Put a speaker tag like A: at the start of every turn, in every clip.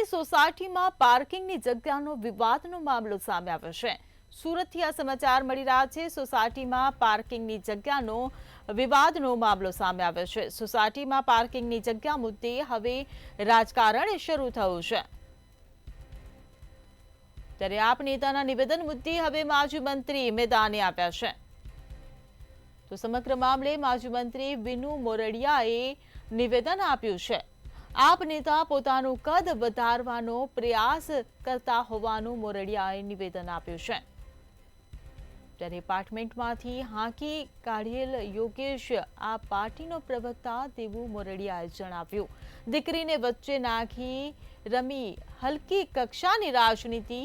A: સોસાયટીમાં પાર્કિંગની જગ્યાનો વિવાદનો મામલો સામે આવ્યો છે। સુરતથી આ સમાચાર મળી રહ્યા છે। સોસાયટીમાં પાર્કિંગની જગ્યાનો વિવાદનો મામલો સામે આવ્યો છે। સોસાયટીમાં પાર્કિંગની જગ્યા મુદ્દે હવે રાજકારણ શરૂ થયું છે। ત્યારે આપ નેતાના નિવેદન મુદ્દે હવે માજી મંત્રી મેદાને આવ્યા છે। તો સમગ્ર મામલે માજી મંત્રી વિનુ મોરડિયાએ નિવેદન આપ્યું છે। આપ નેતા પોતાનું કદ વધારવાનો પ્રયાસ કરતા હોવાનું મોરડિયાએ નિવેદન આપ્યું છે। ત્યારે એપાર્ટમેન્ટમાંથી હાંકી કાઢેલ યોગેશ આ પાર્ટીનો પ્રવક્તા તેવું મોરડિયાએ જણાવ્યું। દીકરીને વચ્ચે નાખી રમી હલકી કક્ષાની રાજનીતિ।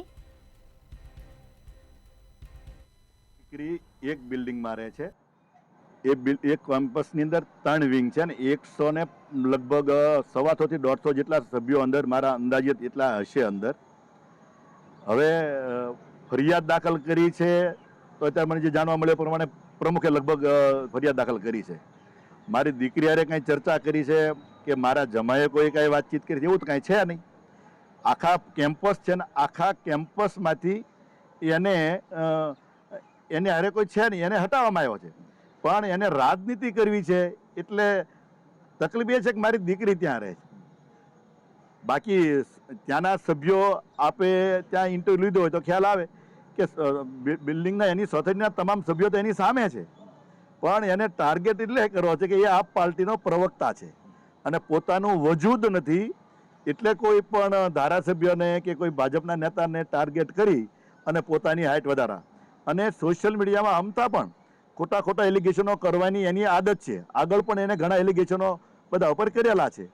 B: દીકરી એક બિલ્ડિંગમાં રહે છે। એક કેમ્પસની અંદર 3 વિંગ છે ને 100 ને લગભગ 125 થી 150 જેટલા સભ્યો અંદર મારા અંદાજિત એટલા હશે અંદર। હવે ફરિયાદ દાખલ કરી છે તો અત્યારે મને જે જાણવા મળ્યા પ્રમાણે પ્રમુખે લગભગ ફરિયાદ દાખલ કરી છે। મારી દીકરી હારે કંઈ ચર્ચા કરી છે કે મારા જમાઈએ કોઈ કાંઈ વાતચીત કરી એવું તો કાંઈ છે નહીં। આખા કેમ્પસ છે ને આખા કેમ્પસમાંથી એને હારે કોઈ છે નહીં, એને હટાવવામાં આવ્યો છે। પણ એને રાજનીતિ કરવી છે એટલે તકલીફ એ છે કે મારી દીકરી ત્યાં રહે છે। બાકી ત્યાંના સભ્યો આપે ત્યાં ઇન્ટરવ્યુ લીધો હોય તો ખ્યાલ આવે કે બિલ્ડિંગના એની સોસાયટીના તમામ સભ્યો તો એની સામે છે, પણ એને ટાર્ગેટ એટલે કરવો છે કે એ આપ પાર્ટીનો પ્રવક્તા છે અને પોતાનું વજૂદ નથી, એટલે કોઈ પણ ધારાસભ્યને કે કોઈ ભાજપના નેતાને ટાર્ગેટ કરી અને પોતાની હાઇટ વધારા અને સોશિયલ મીડિયામાં આમતા પણ ખોટા એલિગેશનો કરવાની એની આદત છે। આગળ પણ એને ઘણા એલિગેશનો બધા ઉપર કરેલા છે।